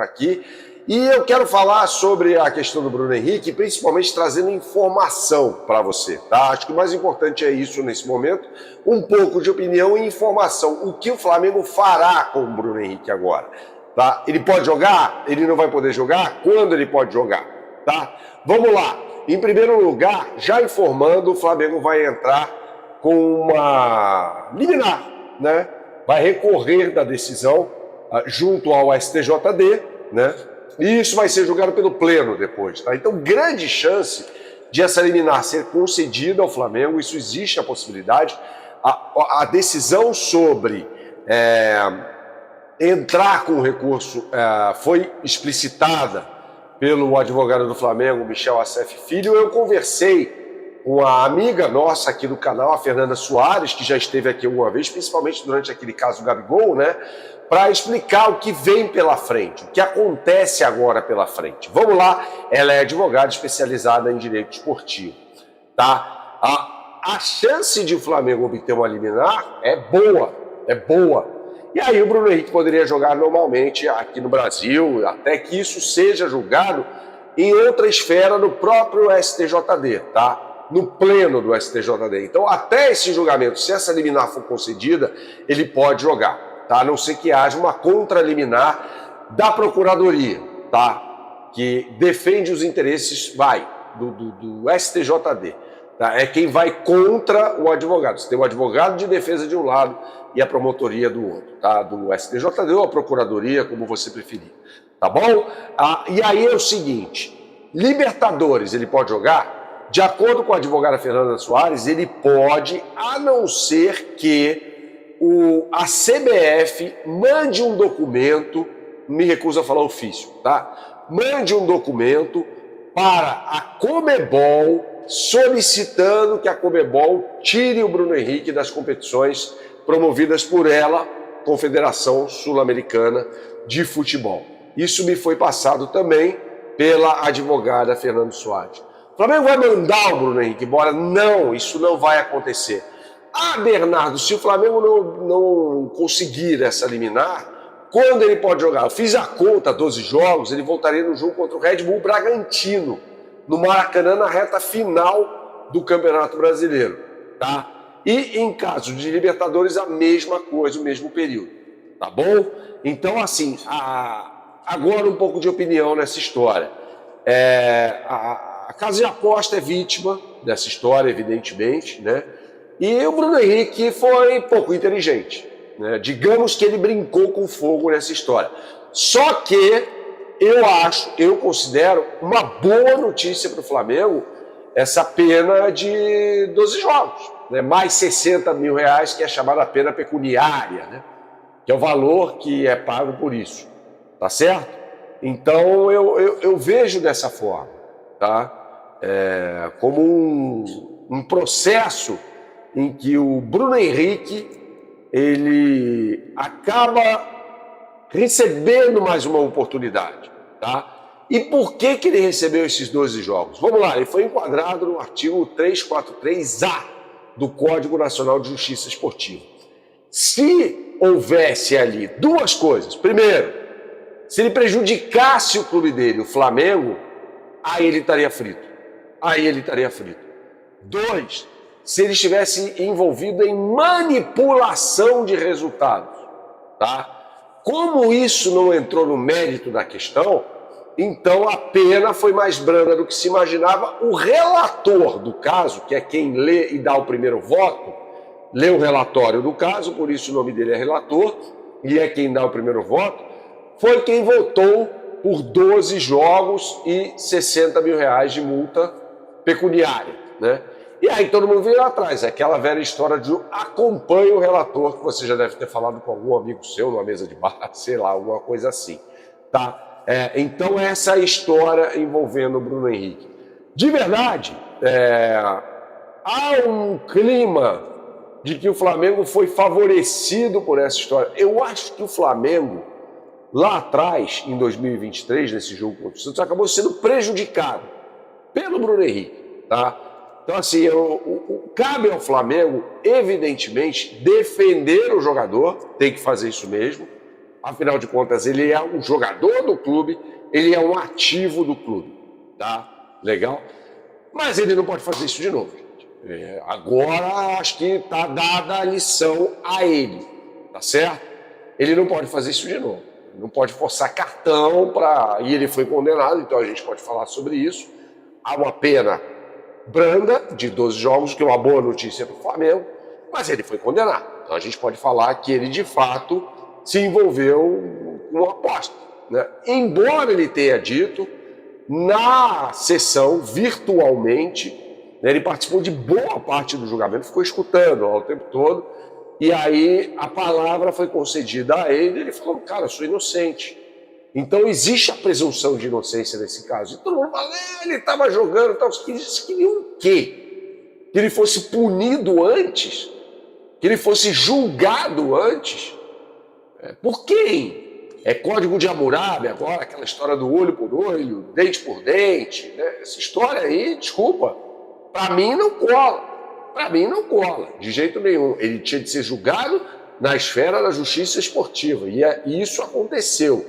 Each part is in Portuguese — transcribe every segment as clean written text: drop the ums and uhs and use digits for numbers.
aqui. E eu quero falar sobre a questão do Bruno Henrique, principalmente trazendo informação para você, tá? Acho que o mais importante é isso nesse momento, um pouco de opinião e informação. O que o Flamengo fará com o Bruno Henrique agora, tá? Ele pode jogar? Ele não vai poder jogar? Quando ele pode jogar, tá? Vamos lá. Em primeiro lugar, já informando, o Flamengo vai entrar com uma liminar, né? Vai recorrer da decisão junto ao STJD, né? E isso vai ser julgado pelo Pleno depois, tá? Então, grande chance de essa liminar ser concedida ao Flamengo, isso existe a possibilidade. A decisão sobre entrar com o recurso foi explicitada pelo advogado do Flamengo, Michel Assef Filho. Eu conversei com a amiga nossa aqui do canal, a Fernanda Soares, que já esteve aqui alguma vez, principalmente durante aquele caso do Gabigol, né? Para explicar o que vem pela frente, o que acontece agora pela frente. Vamos lá, ela é advogada especializada em direito esportivo, tá? A chance de o Flamengo obter uma liminar é boa. E aí o Bruno Henrique poderia jogar normalmente aqui no Brasil, até que isso seja julgado em outra esfera no próprio STJD, tá? No pleno do STJD. Então, até esse julgamento, se essa liminar for concedida, ele pode jogar. Tá? A não ser que haja uma contraliminar da Procuradoria, tá? Que defende os interesses do STJD. Tá? É quem vai contra o advogado. Você tem o advogado de defesa de um lado e a promotoria do outro, tá? Do STJD ou a Procuradoria, como você preferir. Tá bom? E aí é o seguinte, Libertadores ele pode jogar? De acordo com a advogada Fernanda Soares, ele pode, a não ser que a CBF mande um documento, me recuso a falar ofício, tá? Mande um documento para a Conmebol solicitando que a Conmebol tire o Bruno Henrique das competições promovidas por ela, Confederação Sul-Americana de Futebol. Isso me foi passado também pela advogada Fernanda Soares. O Flamengo vai mandar o Bruno Henrique embora? Não, isso não vai acontecer. Bernardo, se o Flamengo não conseguir essa liminar, quando ele pode jogar? Eu fiz a conta, 12 jogos, ele voltaria no jogo contra o Red Bull Bragantino, no Maracanã, na reta final do Campeonato Brasileiro, tá? E em caso de Libertadores, a mesma coisa, o mesmo período, tá bom? Então, assim, agora um pouco de opinião nessa história. A casa de aposta é vítima dessa história, evidentemente, né? E o Bruno Henrique foi pouco inteligente, né? Digamos que ele brincou com fogo nessa história. Só que eu considero uma boa notícia para o Flamengo essa pena de 12 jogos, né? Mais 60 mil reais, que é a chamada pena pecuniária, né? Que é o valor que é pago por isso, tá certo? Então eu vejo dessa forma, tá? Como um processo em que o Bruno Henrique ele acaba recebendo mais uma oportunidade, tá? E por que ele recebeu esses 12 jogos? Vamos lá, ele foi enquadrado no artigo 343A do Código Nacional de Justiça Esportiva. Se houvesse ali duas coisas, primeiro, se ele prejudicasse o clube dele, o Flamengo, aí ele estaria frito. Dois, se ele estivesse envolvido em manipulação de resultados, tá? Como isso não entrou no mérito da questão, então a pena foi mais branda do que se imaginava. O relator do caso, que é quem lê e dá o primeiro voto, lê o relatório do caso, por isso o nome dele é relator, e é quem dá o primeiro voto, foi quem votou por 12 jogos e 60 mil reais de multa pecuniária, né? E aí todo mundo veio lá atrás, aquela velha história de acompanhe o relator, que você já deve ter falado com algum amigo seu numa mesa de bar, sei lá, alguma coisa assim, tá? Então essa história envolvendo o Bruno Henrique. De verdade, há um clima de que o Flamengo foi favorecido por essa história. Eu acho que o Flamengo, lá atrás, em 2023, nesse jogo contra o Santos, acabou sendo prejudicado pelo Bruno Henrique, tá? Então, assim, cabe ao Flamengo, evidentemente, defender o jogador, tem que fazer isso mesmo, Afinal de contas, ele é um jogador do clube, ele é um ativo do clube, tá? Legal? Mas ele não pode fazer isso de novo, gente. Agora, acho que tá dada a lição a ele, tá certo? Ele não pode fazer isso de novo. Não pode forçar cartão para... E ele foi condenado, então a gente pode falar sobre isso. Há uma pena branda de 12 jogos, que é uma boa notícia para o Flamengo, mas ele foi condenado. Então a gente pode falar que ele, de fato, se envolveu com uma aposta, né? Embora ele tenha dito, na sessão, virtualmente, né, ele participou de boa parte do julgamento, ficou escutando o tempo todo, e aí a palavra foi concedida a ele, ele falou, cara, eu sou inocente. Então existe a presunção de inocência nesse caso. E todo mundo fala, ele estava jogando, tal. Eles queriam o quê? Que ele fosse punido antes? Que ele fosse julgado antes? Por quem? É Código de Hammurabi agora, aquela história do olho por olho, dente por dente, né? Essa história aí, desculpa, para mim não cola. Para mim não cola, de jeito nenhum. Ele tinha de ser julgado na esfera da justiça esportiva, e isso aconteceu.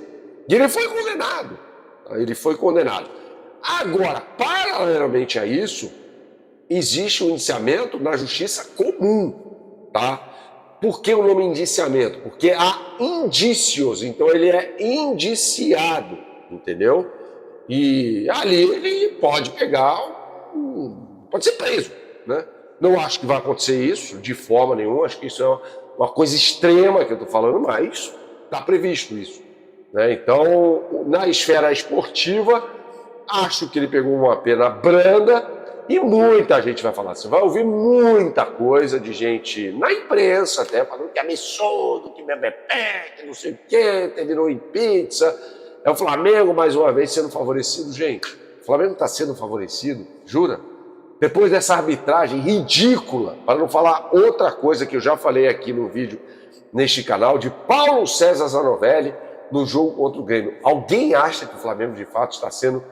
E ele foi condenado. Ele foi condenado. Agora, paralelamente a isso, existe um indiciamento na justiça comum, tá? Por que o nome indiciamento? Porque há indícios, então ele é indiciado, entendeu? E ali ele pode pegar, pode ser preso, né? Não acho que vai acontecer isso de forma nenhuma, acho que isso é uma coisa extrema que eu estou falando, mas está previsto isso, né? Então, na esfera esportiva, acho que ele pegou uma pena branda e muita gente vai falar assim, vai ouvir muita coisa de gente na imprensa até, falando que é absurdo, que bebê, que não sei o quê, terminou em pizza. É o Flamengo, mais uma vez, sendo favorecido. Gente, o Flamengo está sendo favorecido, jura? Depois dessa arbitragem ridícula, para não falar outra coisa que eu já falei aqui no vídeo, neste canal, de Paulo César Zanovelli, no jogo contra o Grêmio. Alguém acha que o Flamengo, de fato, está sendo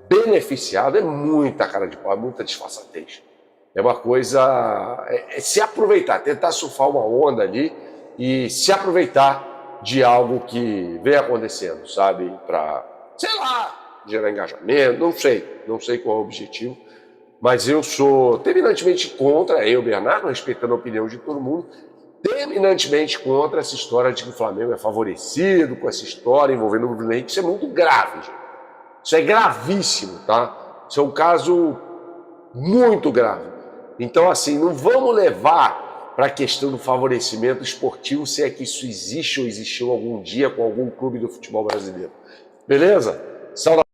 beneficiado? É muita cara de pau, é muita disfarçatez. É uma coisa... É se aproveitar, tentar surfar uma onda ali e se aproveitar de algo que vem acontecendo, sabe? Para, sei lá, gerar engajamento, não sei qual é o objetivo. Mas eu sou terminantemente contra, eu, Bernardo, respeitando a opinião de todo mundo, terminantemente contra essa história de que o Flamengo é favorecido com essa história envolvendo o Bruno Henrique. Isso é muito grave, gente. Isso é gravíssimo, tá? Isso é um caso muito grave. Então, assim, não vamos levar para a questão do favorecimento esportivo, se é que isso existe ou existiu algum dia com algum clube do futebol brasileiro. Beleza? Saudações.